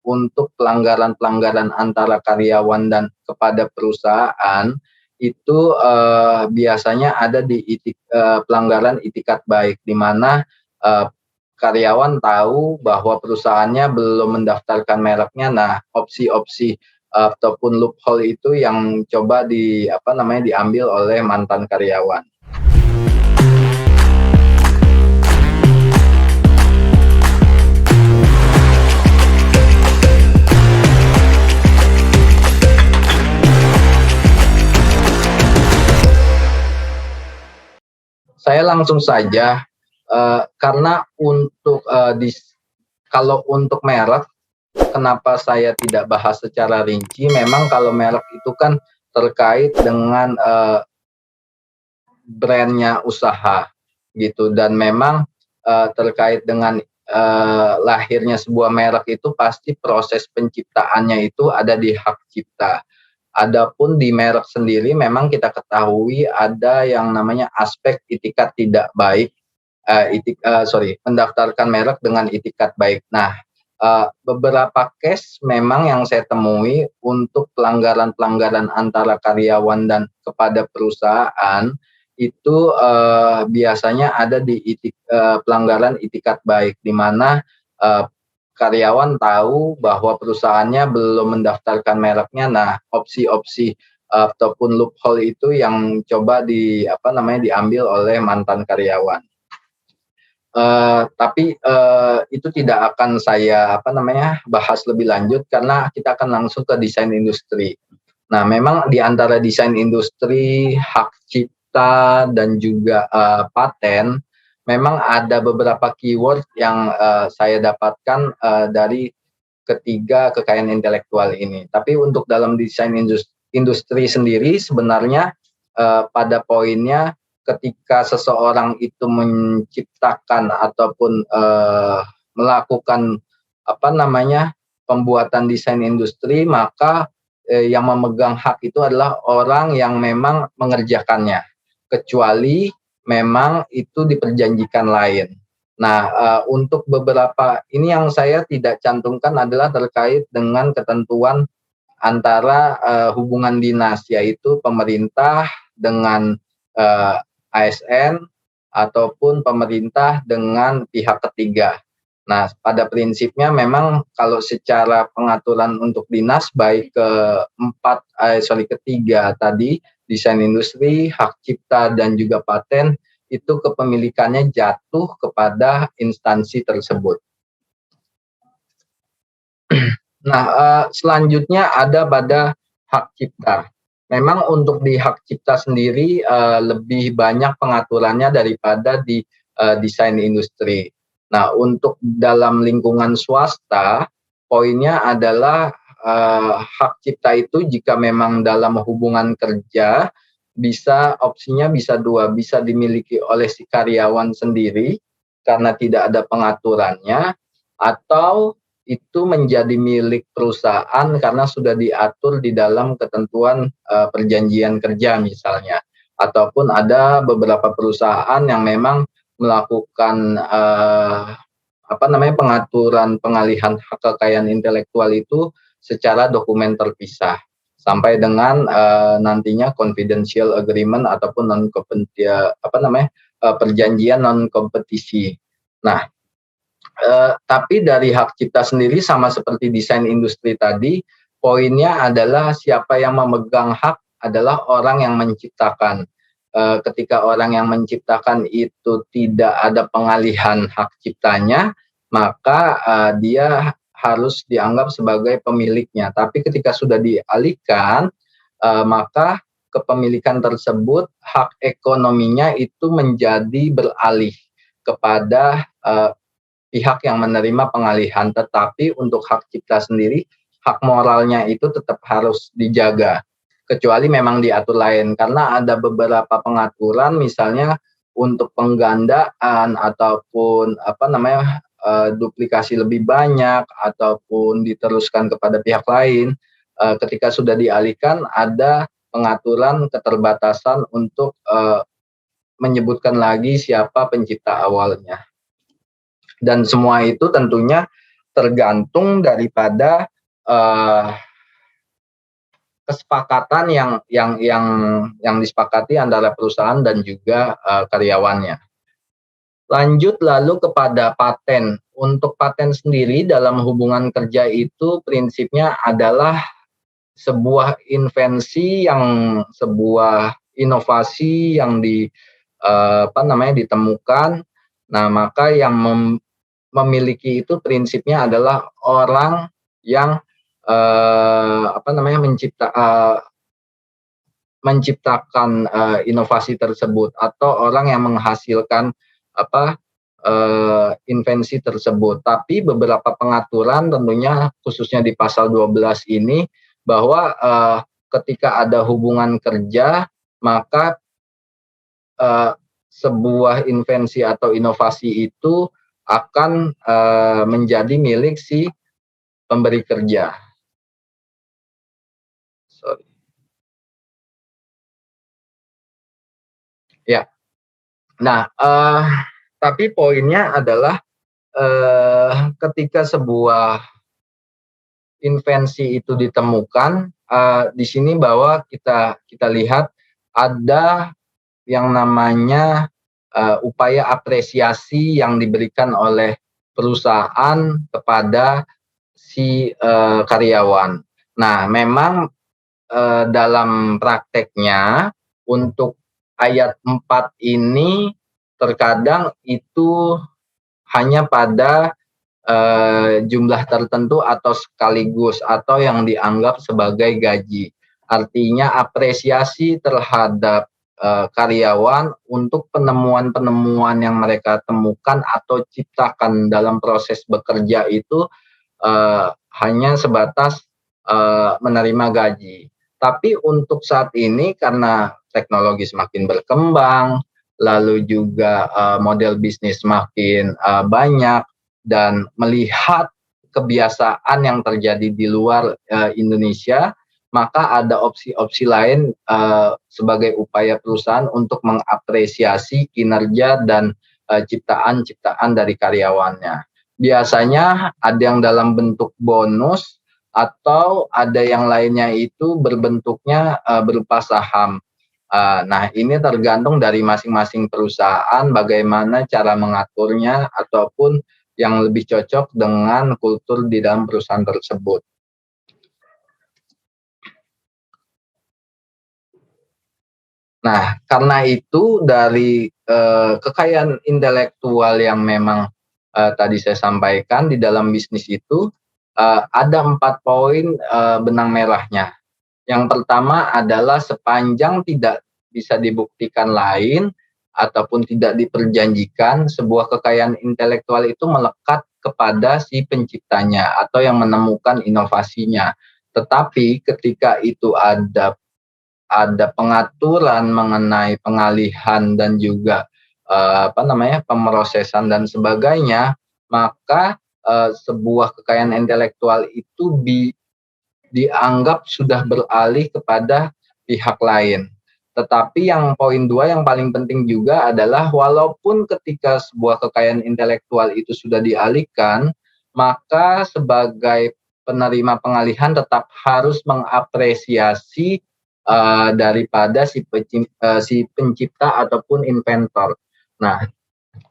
untuk pelanggaran-pelanggaran antara karyawan dan kepada perusahaan, itu, biasanya ada di pelanggaran itikat baik, di mana, karyawan tahu bahwa perusahaannya belum mendaftarkan mereknya. Nah, opsi-opsi ataupun loophole itu yang coba diambil oleh mantan karyawan. Saya langsung saja, karena untuk, kalau untuk merek, kenapa saya tidak bahas secara rinci, memang kalau merek itu kan terkait dengan, brand-nya usaha, gitu. Dan memang, terkait dengan, lahirnya sebuah merek itu pasti proses penciptaannya itu ada di hak cipta. Adapun di merek sendiri memang kita ketahui ada yang namanya aspek itikat tidak baik, mendaftarkan merek dengan itikat baik. Nah, beberapa case memang yang saya temui untuk pelanggaran-pelanggaran antara karyawan dan kepada perusahaan, itu, biasanya ada di pelanggaran itikat baik, di mana, eee, karyawan tahu bahwa perusahaannya belum mendaftarkan mereknya. Nah, opsi-opsi ataupun loophole itu yang coba diambil oleh mantan karyawan. Tapi, itu tidak akan saya bahas lebih lanjut karena kita akan langsung ke desain industri. Nah, memang di antara desain industri, hak cipta, dan juga, paten, memang ada beberapa keyword yang, saya dapatkan, dari ketiga kekayaan intelektual ini. Tapi untuk dalam desain industri sendiri sebenarnya, pada poinnya ketika seseorang itu menciptakan ataupun, melakukan pembuatan desain industri, maka yang memegang hak itu adalah orang yang memang mengerjakannya, kecuali memang itu diperjanjikan lain. Nah, untuk beberapa ini yang saya tidak cantumkan adalah terkait dengan ketentuan antara, hubungan dinas, yaitu pemerintah dengan, ASN ataupun pemerintah dengan pihak ketiga. Nah, pada prinsipnya memang kalau secara pengaturan untuk dinas baik ketiga tadi, desain industri, hak cipta, dan juga paten, itu kepemilikannya jatuh kepada instansi tersebut. Nah, selanjutnya ada pada hak cipta. Memang untuk di hak cipta sendiri, lebih banyak pengaturannya daripada di, desain industri. Nah, untuk dalam lingkungan swasta, poinnya adalah, hak cipta itu jika memang dalam hubungan kerja, opsinya bisa 2, bisa dimiliki oleh si karyawan sendiri karena tidak ada pengaturannya, atau itu menjadi milik perusahaan karena sudah diatur di dalam ketentuan, perjanjian kerja misalnya. Ataupun ada beberapa perusahaan yang memang melakukan, pengaturan pengalihan hak kekayaan intelektual itu secara dokumen terpisah, sampai dengan, nantinya confidential agreement ataupun perjanjian non kompetisi. Nah, tapi dari hak cipta sendiri sama seperti desain industri tadi, poinnya adalah siapa yang memegang hak adalah orang yang menciptakan. Ketika orang yang menciptakan itu tidak ada pengalihan hak ciptanya, maka, dia harus dianggap sebagai pemiliknya. Tapi ketika sudah dialihkan, maka kepemilikan tersebut, hak ekonominya itu menjadi beralih kepada, pihak yang menerima pengalihan. Tetapi untuk hak cipta sendiri, hak moralnya itu tetap harus dijaga, kecuali memang diatur lain. Karena ada beberapa pengaturan misalnya untuk penggandaan ataupun duplikasi lebih banyak ataupun diteruskan kepada pihak lain, ketika sudah dialihkan ada pengaturan keterbatasan untuk, menyebutkan lagi siapa pencipta awalnya. Dan semua itu tentunya tergantung daripada kesepakatan yang disepakati antara perusahaan dan juga karyawannya. Lanjut lalu kepada paten. Untuk paten sendiri dalam hubungan kerja itu prinsipnya adalah sebuah inovasi yang ditemukan. Nah, maka yang memiliki itu prinsipnya adalah orang yang menciptakan inovasi tersebut, atau orang yang menghasilkan invensi tersebut. Tapi beberapa pengaturan tentunya khususnya di pasal 12 ini bahwa ketika ada hubungan kerja, maka sebuah invensi atau inovasi itu akan menjadi milik si pemberi kerja. Ya. Nah, tapi poinnya adalah ketika sebuah invensi itu ditemukan, di sini bahwa kita lihat ada yang namanya upaya apresiasi yang diberikan oleh perusahaan kepada si karyawan. Nah, memang dalam prakteknya untuk ayat 4 ini terkadang itu hanya pada jumlah tertentu atau sekaligus, atau yang dianggap sebagai gaji. Artinya apresiasi terhadap karyawan untuk penemuan-penemuan yang mereka temukan atau ciptakan dalam proses bekerja itu hanya sebatas menerima gaji. Tapi untuk saat ini karena teknologi semakin berkembang, lalu juga model bisnis semakin banyak, dan melihat kebiasaan yang terjadi di luar Indonesia, maka ada opsi-opsi lain sebagai upaya perusahaan untuk mengapresiasi kinerja dan ciptaan-ciptaan dari karyawannya. Biasanya ada yang dalam bentuk bonus, atau ada yang lainnya itu berbentuknya berupa saham. Nah, ini tergantung dari masing-masing perusahaan bagaimana cara mengaturnya, ataupun yang lebih cocok dengan kultur di dalam perusahaan tersebut. Nah, karena itu dari kekayaan intelektual yang memang tadi saya sampaikan di dalam bisnis itu, ada 4 poin benang merahnya. Yang pertama adalah sepanjang tidak bisa dibuktikan lain ataupun tidak diperjanjikan, sebuah kekayaan intelektual itu melekat kepada si penciptanya atau yang menemukan inovasinya. Tetapi ketika itu ada pengaturan mengenai pengalihan dan juga pemrosesan dan sebagainya, maka sebuah kekayaan intelektual itu dianggap sudah beralih kepada pihak lain. Tetapi yang poin 2 yang paling penting juga adalah walaupun ketika sebuah kekayaan intelektual itu sudah dialihkan, maka sebagai penerima pengalihan tetap harus mengapresiasi daripada si pencipta ataupun inventor. Nah,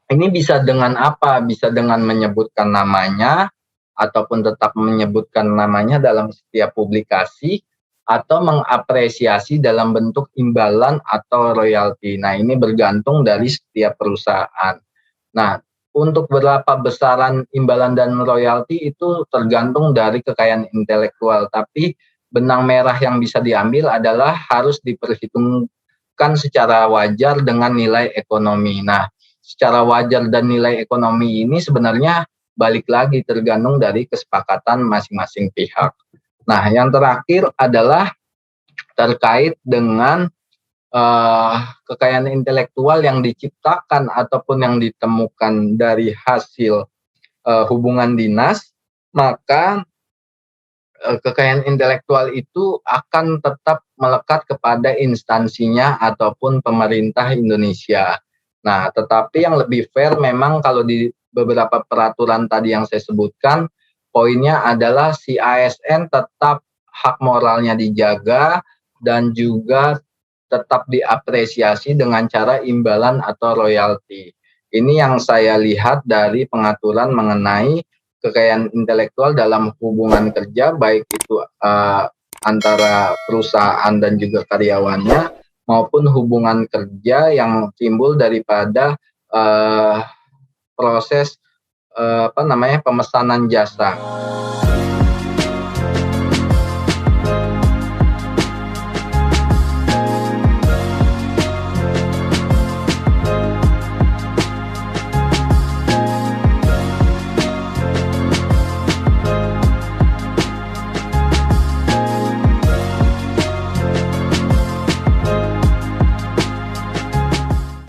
ini bisa dengan apa? Bisa dengan menyebutkan namanya, ataupun tetap menyebutkan namanya dalam setiap publikasi, atau mengapresiasi dalam bentuk imbalan atau royalti. Nah, ini bergantung dari setiap perusahaan. Nah, untuk berapa besaran imbalan dan royalti itu tergantung dari kekayaan intelektual, tapi benang merah yang bisa diambil adalah harus diperhitungkan secara wajar dengan nilai ekonomi. Nah, secara wajar dan nilai ekonomi ini sebenarnya balik lagi tergantung dari kesepakatan masing-masing pihak. Nah, yang terakhir adalah terkait dengan kekayaan intelektual yang diciptakan ataupun yang ditemukan dari hasil hubungan dinas, maka kekayaan intelektual itu akan tetap melekat kepada instansinya ataupun pemerintah Indonesia. Nah, tetapi yang lebih fair memang kalau di beberapa peraturan tadi yang saya sebutkan, poinnya adalah si ASN tetap hak moralnya dijaga dan juga tetap diapresiasi dengan cara imbalan atau royalti. Ini yang saya lihat dari pengaturan mengenai kekayaan intelektual dalam hubungan kerja, baik itu antara perusahaan dan juga karyawannya, maupun hubungan kerja yang timbul daripada proses pemesanan jasa.